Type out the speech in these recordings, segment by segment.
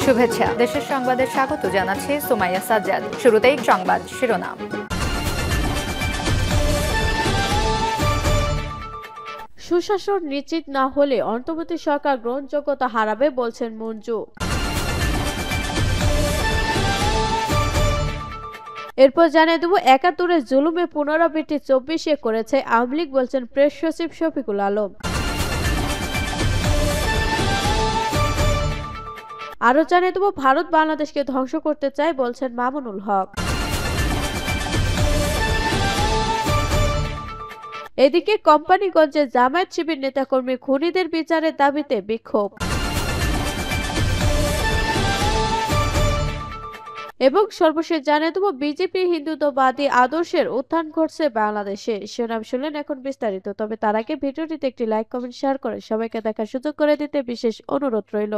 শুভেচ্ছা। দেশের সংবাদে স্বাগত জানাচ্ছি সুমাইয়া সাজ্জাদ। শুরুতেই সংবাদ শিরোনাম। সুশাসন নিশ্চিত না হলে অন্তর্বর্তী সরকার গ্রহণযোগ্যতা হারাবে বলছেন মঞ্জু। এরপর জানিয়ে দেব ৭১-এ জুলুমের পুনরাবৃত্তি ২৪-এ করেছে আওয়ামী লীগ বলছেন প্রেস সচিব শফিকুল আলম। আরো জানিয়ে দেব ভারত বাংলাদেশকে ধ্বংস করতে চায় বলছেন মামুনুল হক। এদিকে কোম্পানিগঞ্জে জামায়াত শিবির নেতাকর্মী খুনিদের বিচারের দাবিতে বিক্ষোভ। এবং সর্বশেষ জানিয়ে দেব বিজেপি হিন্দুত্ববাদী আদর্শের উত্থান ঘটছে বাংলাদেশে। শিরোনাম শুনলেন, এখন বিস্তারিত। তবে তার আগে ভিডিওটিতে একটি লাইক, কমেন্ট, শেয়ার করে সবাইকে দেখার সুযোগ করে দিতে বিশেষ অনুরোধ রইল।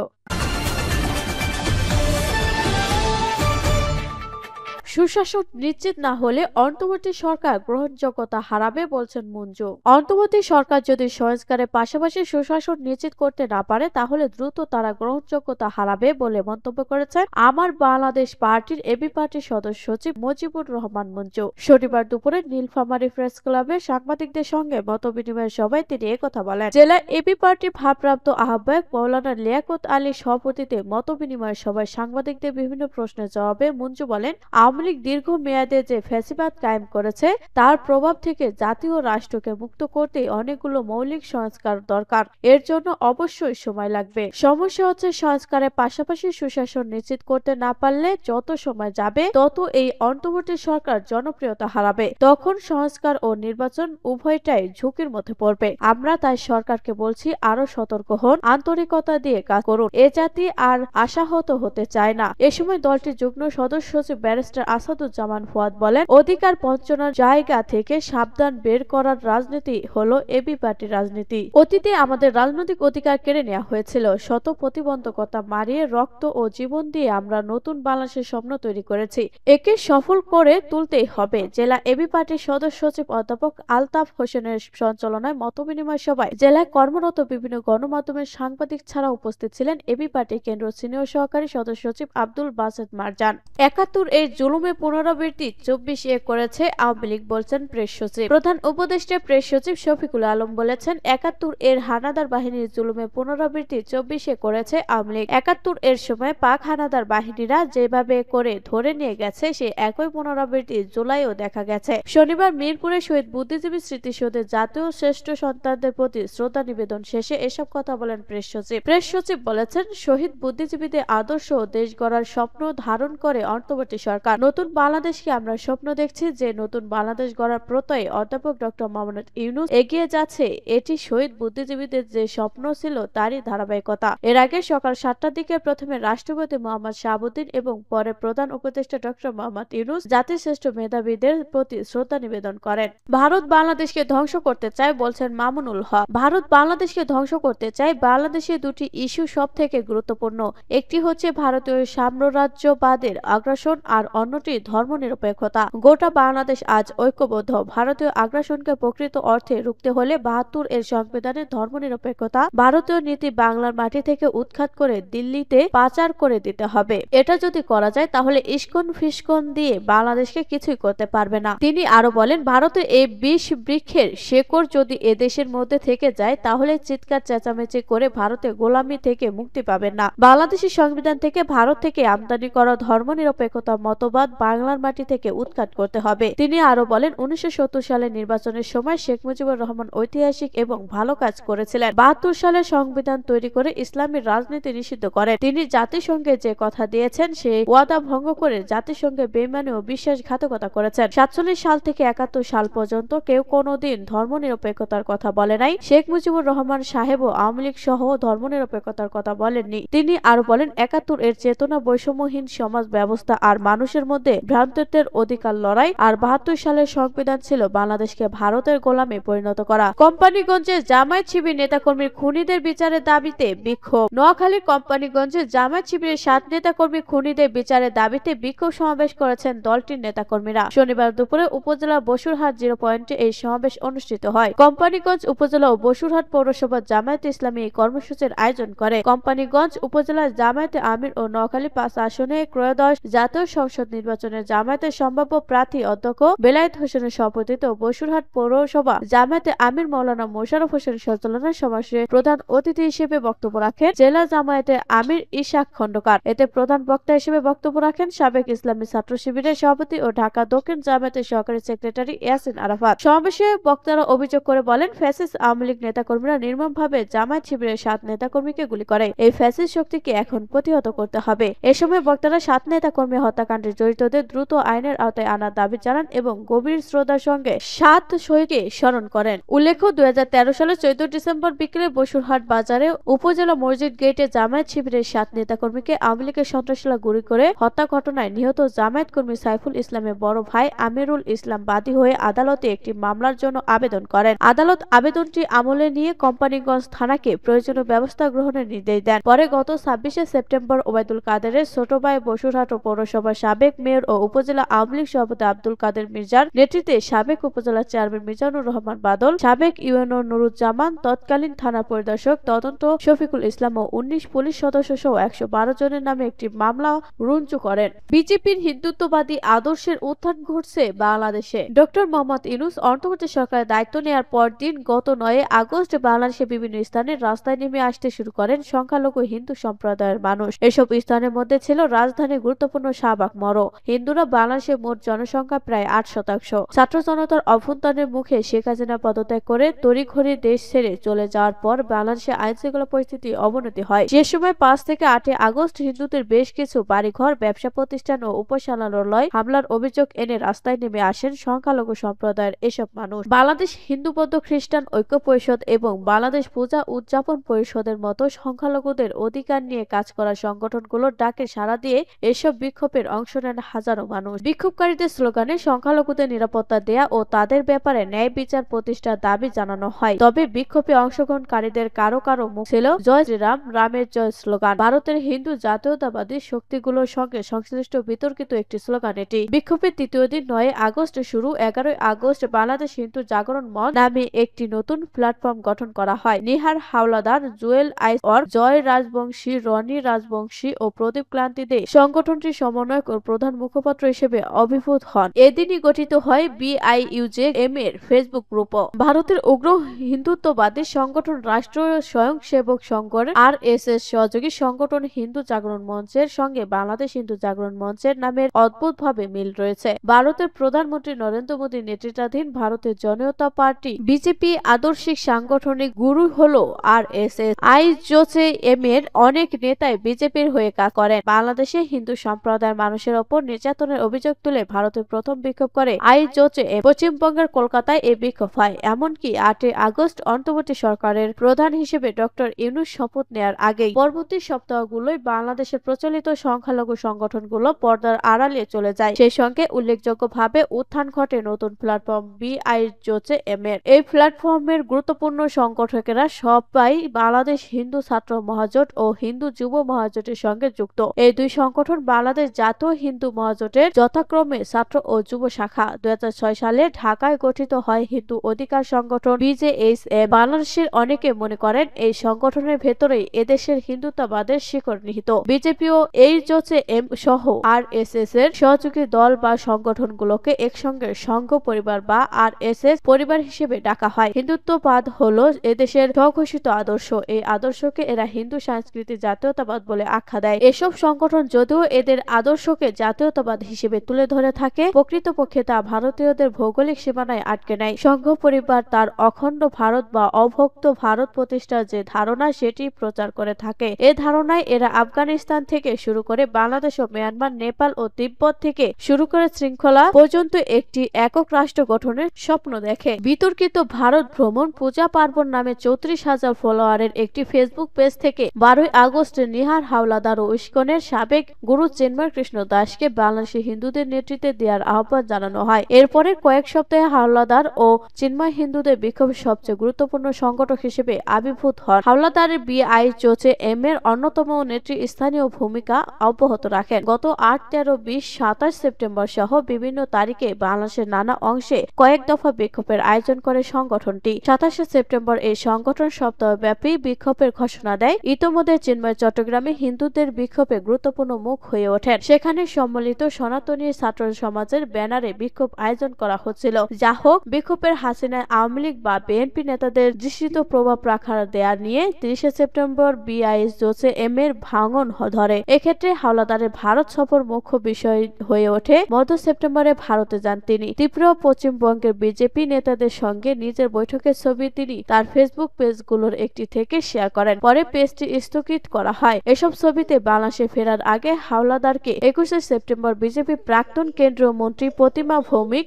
সুশাসন নিশ্চিত না হলে অন্তর্বর্তী সরকার গ্রহণযোগ্যতা হারাবে বলছেন মঞ্জু। অন্তর্বর্তী সরকার যদি সংস্কারের পাশাপাশি সুশাসন নিশ্চিত করতে না পারে তাহলে দ্রুত তারা গ্রহণযোগ্যতা হারাবে বলে মন্তব্য করেছেন আমার বাংলাদেশ পার্টির এবি পার্টির সদস্য সচিব মুজিবুর রহমান মঞ্জু। শনিবার দুপুরে নীলফামারী প্রেস ক্লাবে সাংবাদিকদের সঙ্গে মতবিনিময়ের সভায় তিনি একথা বলেন। জেলা এবি পার্টির ভারপ্রাপ্ত আহ্বায়ক মাওলানা লিয়াকত আলীর সভাপতিত্বে মতবিনিময়ের সভায় সাংবাদিকদের বিভিন্ন প্রশ্নের জবাবে মঞ্জু বলেন, আওয়ামী লীগ দীর্ঘ মেয়াদে যে ফ্যাসিবাদ কায়েম করেছে তার প্রভাব থেকে জাতীয় রাষ্ট্রকে মুক্ত করতে অনেকগুলো মৌলিক সংস্কার দরকার। এর জন্য অবশ্যই সময় লাগবে। সমস্যা হচ্ছে সংস্কারের পাশাপাশি সুশাসন নিশ্চিত করতে না পারলে যত সময় যাবে তত এই অন্তর্বর্তী সরকার জনপ্রিয়তা হারাবে। তখন সংস্কার ও নির্বাচন উভয়টাই ঝুঁকির মধ্যে পড়বে। আমরা তাই সরকারকে বলছি, আরো সতর্ক হন, আন্তরিকতা দিয়ে কাজ করুন। এ জাতি আর আশাহত হতে চায় না। এ সময় দলটির যুগ্ম সদস্য সচিব ব্যারিস্টার আসাদুজ্জামান ফুয়াদ বলেন, অধিকার বঞ্চনার জায়গা থেকে সাবধান বের করার রাজনীতি হলো এবি পার্টির রাজনীতি। অতীতে আমাদের রাজনৈতিক অধিকার কেড়ে নেওয়া হয়েছিল। শত প্রতিবন্ধকতা মারিয়ে রক্ত ও জীবন দিয়ে আমরা নতুন বাংলাদেশের স্বপ্ন তৈরি করেছি। একে সফল করে তুলতেই হবে। জেলা এবি পার্টির সদস্য সচিব অধ্যাপক আলতাফ হোসেনের সঞ্চালনায় মতবিনিময় সভায় জেলায় কর্মরত বিভিন্ন গণমাধ্যমের সাংবাদিক ছাড়া উপস্থিত ছিলেন এবি পার্টির কেন্দ্র সিনিয়র সহকারী সদস্য সচিব আব্দুল বাসেত মারজান। ৭১-এর জুলুমের পুনরাবৃত্তি ২৪-এ করেছে আওয়ামী লীগ বলছেন প্রেস সচিব। প্রধান উপদেষ্টা প্রেস সচিব শফিকুল আলম বলেছেন, ৭১-এর হানাদার বাহিনীর জুলুমের পুনরাবৃত্তি ২৪-এ করেছে আওয়ামী লীগ। ৭১-এর সময় পাক হানাদার বাহিনীরা যেভাবে করে ধরে নিয়ে গেছে সে একই পুনরাবৃত্তি জুলাইও দেখা গেছে। শনিবার মিরপুরে শহীদ বুদ্ধিজীবী স্মৃতিসৌধে জাতীয় শ্রেষ্ঠ সন্তানদের প্রতি শ্রদ্ধা নিবেদন শেষে এসব কথা বলেন প্রেস সচিব। প্রেস সচিব বলেছেন, শহীদ বুদ্ধিজীবীদের আদর্শ ও দেশ গড়ার স্বপ্ন ধারণ করে অন্তর্বর্তী সরকার। নতুন বাংলাদেশকে আমরা স্বপ্ন দেখছি। যে নতুন বাংলাদেশ গড়ার প্রত্যয়ে অধ্যাপক ডক্টর মোহাম্মদ ইউনূস এগিয়ে যাচ্ছে, এটি শহীদ বুদ্ধিজীবীদের যে স্বপ্ন ছিল তারই ধারাবাহিকতা। এর আগে সকাল ৭টার দিকে প্রথমে রাষ্ট্রপতি মোহাম্মদ শাহাবুদ্দিন এবং পরে প্রধান উপদেষ্টা ডক্টর মোহাম্মদ ইউনূস জাতির শ্রেষ্ঠ মেধাবীদের প্রতি শ্রদ্ধা নিবেদন করেন। ভারত বাংলাদেশকে ধ্বংস করতে চায় বলছেন মামুনুল হক। ভারত বাংলাদেশকে ধ্বংস করতে চায়। বাংলাদেশের দুটি ইস্যু সব থেকে গুরুত্বপূর্ণ। একটি হচ্ছে ভারতীয় সাম্রাজ্যবাদের আগ্রাসন আর অন্যটি ধর্মনিরপেক্ষতা। গোটা বাংলাদেশ আজ ঐক্যবদ্ধ। ভারতীয় আগ্রাসনকে প্রকৃত অর্থে রুখতে হলে ৭২-এর সংবিধানের ধর্মনিরপেক্ষতা ভারতীয় নীতি বাংলার মাটি থেকে উৎখাত করে দিল্লিতে পাচার করে দিতে হবে। এটা যদি করা যায় তাহলে ইস্কন ফিস্কন দিয়ে বাংলাদেশকে কিছুই করতে পারবে না। তিনি আরো বলেন, ভারতের এই বিষ বৃক্ষের শেকড় যদি এদেশের মধ্যে থেকে যায় তাহলে চিৎকার চেঁচামেচি করে ভারতে গোলামি থেকে মুক্তি পাবেন না। বাংলাদেশের সংবিধান থেকে ভারত থেকে আমদানি করা ধর্মনিরপেক্ষতা মতবাদ বাংলার মাটি থেকে উৎখাত করতে হবে। তিনি আরো বলেন, ১৯৭০ সালের নির্বাচনের সময় শেখ মুজিবুর রহমান ঐতিহাসিক এবং ভালো কাজ করেছিলেন। ৭২ সালে সংবিধান তৈরি করে ইসলামী রাজনীতি নিষিদ্ধ করেন। তিনি জাতিসংঘে যে কথা দিয়েছেন সে ওয়াদা ভঙ্গ করে জাতিসংঘে বেইমানি ও বিশ্বাসঘাতকতা করেছেন। ৪৭ সাল থেকে ৭১ সাল পর্যন্ত কেউ কোনোদিন ধর্মনিরপেক্ষতার কথা বলে নাই। শেখ মুজিবুর রহমান সাহেবও আওয়ামী লীগ সহ ধর্মনিরপেক্ষতার কথা বলেননি। তিনি আরো বলেন, ৭১-এর চেতনা বৈষম্যহীন সমাজ ব্যবস্থা আর মানুষের মধ্যে ভ্রাতৃত্বের অধিকার লড়াই আর ৭২ সালের সংবিধান ছিল বাংলাদেশকে ভারতের গোলামে পরিণত করা। কোম্পানিগঞ্জে জামায়াত শিবির নেতাকর্মীর খুনিদের বিচারের দাবিতে বিক্ষোভ। নোয়াখালীর কোম্পানিগঞ্জে জামায়াত শিবিরের ৭ নেতাকর্মী খুনিদের বিচারের দাবিতে বিক্ষোভ সমাবেশ করেছেন দলটির নেতাকর্মীরা। শনিবার দুপুরে উপজেলা বসুরহাট 0 পয়েন্টে এই সমাবেশ অনুষ্ঠিত হয়। কোম্পানিগঞ্জ উপজেলা ও বসুরহাট পৌরসভা জামায়াত ইসলামী এই কর্মসূচির আয়োজন করে। কোম্পানিগঞ্জ উপজেলার জামায়াতে আমির ও নোয়াখালী ৫ আসনে ত্রয়োদশ জাতীয় সংসদ নির্বাচনে জামায়াতের সম্ভাব্য প্রার্থী অধ্যক্ষ বেলায়েত হোসেনের সভাপতিত্বে বসুরহাট পৌরসভা জামায়াতে আমির মাওলানা মোশাররফ হোসেন সঞ্চালনায় সমাবেশে প্রধান অতিথি হিসেবে বক্তব্য রাখেন জেলা জামায়াতে আমির ইশাক খন্দকার। এতে প্রধান বক্তা হিসেবে বক্তব্য রাখেন সাবেক ইসলামী ছাত্র শিবিরের সভাপতি ও ঢাকা দক্ষিণ জামায়াতের সহকারী সেক্রেটারি ইয়াসিন আরাফাত। সমাবেশে বক্তারা অভিযোগ করে বলেন, ফ্যাসিস্ট আওয়ামী লীগ নেতাকর্মীরা নির্মমভাবে জামায়াত শিবিরের ৭ নেতাকর্মীকে গুলি করে। এই ফ্যাসিস্ট শক্তিকে এখন প্রতিহত করতে হবে। এ সময় বক্তারা ৭ নেতাকর্মী হত্যাকাণ্ডে জড়িতদের দ্রুত আইনের আওতায় আনার দাবি জানান এবং গভীর শ্রদ্ধার সঙ্গে ৭ শহীদকে স্মরণ করেন। উল্লেখ্য, ২০১৩ সালের ১৪ ডিসেম্বর বিকেলে বসুরহাট বাজারে উপজেলা মসজিদ গেটে জামায়াত শিবিরের ৭ নেতাকর্মীকে আওয়ামী লীগের সন্ত্রাসীরা গুলি করে হত্যা ঘটনায় নিহত জামায়াত কর্মী সাইফুল ইসলামের বড় ভাই আমিরুল ইসলাম বাদী হয়ে আদালতে একটি মামলার জন্য আবেদন করেন। আদালত আবেদনটি আমলে নিয়ে কোম্পানিগঞ্জ থানাকে প্রয়োজনীয় ব্যবস্থা গ্রহণের নির্দেশ দেন। পরে গত ২৬শে সেপ্টেম্বর ওবায়দুল কাদেরের ছোট ভাই বসুরহাট পৌরসভার সাবেক মেয়র ও উপজেলা আওয়ামী লীগ সভাপতি আব্দুল কাদের মির্জার নেতৃত্বে সাবেক উপজেলা চেয়ারম্যান মিজানুর রহমান বাদল, সাবেক ইউএনও নুরুজ্জামান, তৎকালীন থানা পরিদর্শক তদন্ত শফিকুল ইসলাম ও ১৯ পুলিশ সদস্য সহ ১১২ জনের নামে একটি মামলা রুজু করেন। বিজেপির হিন্দুত্ববাদী আদর্শের উত্থান ঘটছে বাংলাদেশে। ডক্টর মোহাম্মদ ইউনূস অন্তর্বর্তী সরকারের দায়িত্ব নেওয়ার পরদিন গত ৯ আগস্ট বাংলাদেশের বিভিন্ন স্থানে রাস্তায় নেমে আসতে শুরু করেন সংখ্যালঘু হিন্দু সম্প্রদায়ের মানুষ। এসব স্থানের মধ্যে ছিল রাজধানীর গুরুত্বপূর্ণ শাহবাগ মোড়। হিন্দুরা বাংলাদেশের মোট জনসংখ্যা প্রায় ৮%। ছাত্র জনতার অভ্যুত্থানের মুখে শেখ হাসিনা পদত্যাগ করে তড়িঘড়ি দেশ ছেড়ে চলে যাওয়ার পর বাংলাদেশে আইনশৃঙ্খলা পরিস্থিতি অবনতি হয়। সে সময় ৫ থেকে ৮ আগস্ট হিন্দুদের বেশ কিছু বাড়িঘর, ব্যবসা প্রতিষ্ঠান ও উপাসনালয় হামলার অভিযোগ এনে রাস্তায় নেমে আসেন সংখ্যালঘু সম্প্রদায়ের এসব মানুষ। বাংলাদেশ হিন্দু বৌদ্ধ খ্রিস্টান ঐক্য পরিষদ এবং বাংলাদেশ পূজা উদযাপন পরিষদের মতো সংখ্যালঘুদের অধিকার নিয়ে কাজ করা সংগঠনগুলোর ডাকে সাড়া দিয়ে এসব বিক্ষোভের অংশ নেন হাজারো মানুষ। বিক্ষোভকারীদের স্লোগানে সংখ্যালঘুদের নিরাপত্তা দেয়া ও তাদের ব্যাপারে ন্যায় বিচার প্রতিষ্ঠার দাবি জানানো হয়। তবে বিক্ষোভে অংশগ্রহণকারীদের কারো কারো মুখ ছিল জয় শ্রীরাম, রামের জয় স্লোগান। ভারতের হিন্দু জাতীয়তাবাদী শক্তিগুলোর সঙ্গে সংশ্লিষ্ট বিতর্কিত একটি স্লোগান এটি। বিক্ষোভের তৃতীয় দিন ৯ আগস্ট শুরু। ১১ আগস্ট বাংলাদেশ হিন্দু জাগরণ মঞ্চ নামে একটি নতুন প্ল্যাটফর্ম গঠন করা হয়। নিহার হাওলাদার, জুয়েল আইস অর, জয় রাজবংশী, রনি রাজবংশী ও প্রদীপ ক্লান্তি দে সংগঠনটির সমন্বয়ক ও প্রধান মুখপাত্র হিসেবে আবির্ভূত হন। এদিনই গঠিত হয় BIUJM এর ফেসবুক গ্রুপও। ভারতের উগ্র হিন্দুত্ববাদী সংগঠন রাষ্ট্রীয় স্বয়ংসেবক সংঘের RSS সহযোগী সংগঠন হিন্দু জাগরণ মঞ্চের সঙ্গে বাংলাদেশ হিন্দু জাগরণ মঞ্চের নামের অদ্ভুতভাবে মিল রয়েছে। ভারতের প্রধানমন্ত্রী নরেন্দ্র মোদী নেতৃত্বাধীন ভারতের জনতা পার্টি বিজেপি আদর্শিক সাংগঠনিক গুরু হল RSS। IJM এর অনেক নেতাই বিজেপির হয়ে কাজ করেন। বাংলাদেশে হিন্দু সম্প্রদায়ের মানুষের ওপর নির্যাতনের অভিযোগ তুলে ভারতের প্রথম বিক্ষোভ করে IJM। পশ্চিমবঙ্গের কলকাতায় এই বিক্ষোভ হয়। এমনকি ৮ আগস্ট অন্তর্বর্তী সরকারের প্রধান হিসেবে ডক্টর ইউনূস শপথ নেয়ার আগেই পরবর্তী সপ্তাহগুলোয় বাংলাদেশের প্রচলিত সংখ্যালঘু সংগঠনগুলো পর্দার আড়ালে চলে যায়। সেই সঙ্গে উল্লেখযোগ্যভাবে উত্থান ঘটে নতুন প্ল্যাটফর্ম BIJM এর। এই প্ল্যাটফর্মের গুরুত্বপূর্ণ সংগঠকেরা সবাই বাংলাদেশ হিন্দু ছাত্র মহাজোট ও হিন্দু যুব মহাজোটের সঙ্গে যুক্ত। এই দুই সংগঠন বাংলাদেশ জাতীয় হিন্দু মহাজোটের যথাক্রমে ছাত্র ও যুব শাখা। ২০০৬ সালে ঢাকায় গঠিত হয় হিন্দু অধিকার সংগঠন BJSM। বাংলাদেশের অনেকে মনে করেন এই সংগঠনের ভেতরেই এদেশের হিন্দুত্ববাদের শিকড় নিহিত। বিজেপি ও IJM সহ RSS এর সহযোগী দল বা সংগঠনগুলোকে একসঙ্গে সংঘ পরিবার বা RSS পরিবার হিসেবে ডাকা হয়। হিন্দুত্ববাদ হলো এদেশের স্বঘোষিত আদর্শ। এই আদর্শকে এরা হিন্দু সংস্কৃতি জাতীয়তাবাদ বলে আখ্যা দেয়। এসব সংগঠন যদিও এদের আদর্শকে জাতীয়তাবাদ হিসেবে তুলে ধরে থাকে, প্রকৃতপক্ষে তা ভারতীয়দের ভৌগোলিক সীমানায় আটকে নেয়। সংঘ পরিবার তার অখণ্ড ভারত বা অভক্ত ভারত প্রতিষ্ঠার যে ধারণা সেটি প্রচার করে থাকে। এ ধারণায় এরা আফগানিস্তান থেকে শুরু করে বাংলাদেশ ও মিয়ানমার, নেপাল ও তিব্বত থেকে শুরু করে শৃঙ্খলা পর্যন্ত একটি একক রাষ্ট্র গঠনের স্বপ্ন দেখে। বিতর্কিত ভারত ভ্রমণ পূজা পার্বণ নামে ৩৪,০০০ ফলোয়ারের একটি ফেসবুক পেজ থেকে ১২ আগস্ট নিহার হাওলাদার ও ইস্কনের সাবেক গুরু চিন্ময় কৃষ্ণ দাসকে দিবসকে বাংলাদেশি হিন্দুদের নেতৃত্বে দেওয়ার আহ্বান জানানো হয়। এরপরে কয়েক সপ্তাহে হাওলাদার ও চিন্ময় হিন্দুদের বিক্ষোভের সবচেয়ে গুরুত্বপূর্ণ সংগঠক হিসেবে আবির্ভূত হন। হাওলাদারের BIJM এর অন্যতম নেতৃস্থানীয় ভূমিকা অব্যাহত রাখেন। গত 8, 13, 20, 27 সেপ্টেম্বর সহ বিভিন্ন তারিখে বাংলাদেশের নানা অংশে কয়েক দফা বিক্ষোভের আয়োজন করে সংগঠনটি। 27 সেপ্টেম্বর এই সংগঠন সপ্তাহব্যাপী বিক্ষোভের ঘোষণা দেয়। ইতোমধ্যে চিন্ময় চট্টগ্রামে হিন্দুদের বিক্ষোভে গুরুত্বপূর্ণ মুখ হয়ে ওঠেন। সেখানে সম্মিলিত সনাতনী ছাত্র সমাজের ব্যানারে বিক্ষোভ আয়োজন করা হচ্ছিল। যা হোক, বিক্ষোভের হাসিনায় আওয়ামী লীগ বা বিএনপি নেতাদের দৃষ্টিত প্রভাব রাখার দেয়া নিয়ে 30 সেপ্টেম্বর BIJM এর ভাঙন ধরে। এক্ষেত্রে হাওলাদারের ভারত সফর মুখ্য বিষয় হয়ে ওঠে। মধ্য সেপ্টেম্বরে ভারতে যান তিনি। ত্রিপুরা ও পশ্চিমবঙ্গের বিজেপি নেতাদের সঙ্গে নিজের বৈঠকের ছবি তিনি তার ফেসবুক পেজগুলোর একটি থেকে শেয়ার করেন। পরে পেজটি স্থগিত করা হয়। এসব ছবিতে বাংলাদেশে ফেরার আগে হাওলাদারকে 21 সেপ্টেম্বর বিজেপি প্রাক্তন কেন্দ্রীয় মন্ত্রী প্রতিমা ভৌমিক,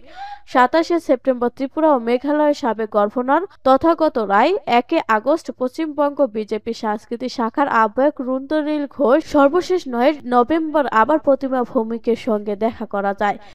27 সেপ্টেম্বর ত্রিপুরা ও মেঘালয়ের সাবেক governor Tathagata Roy, 1 August Paschimbanga BJP সংস্কৃতি শাখার আহ্বায়ক রুদ্রনীল ঘোষ, সর্বশেষ 9 নভেম্বর আবার প্রতিমা ভৌমিকের সঙ্গে দেখা করা যায়।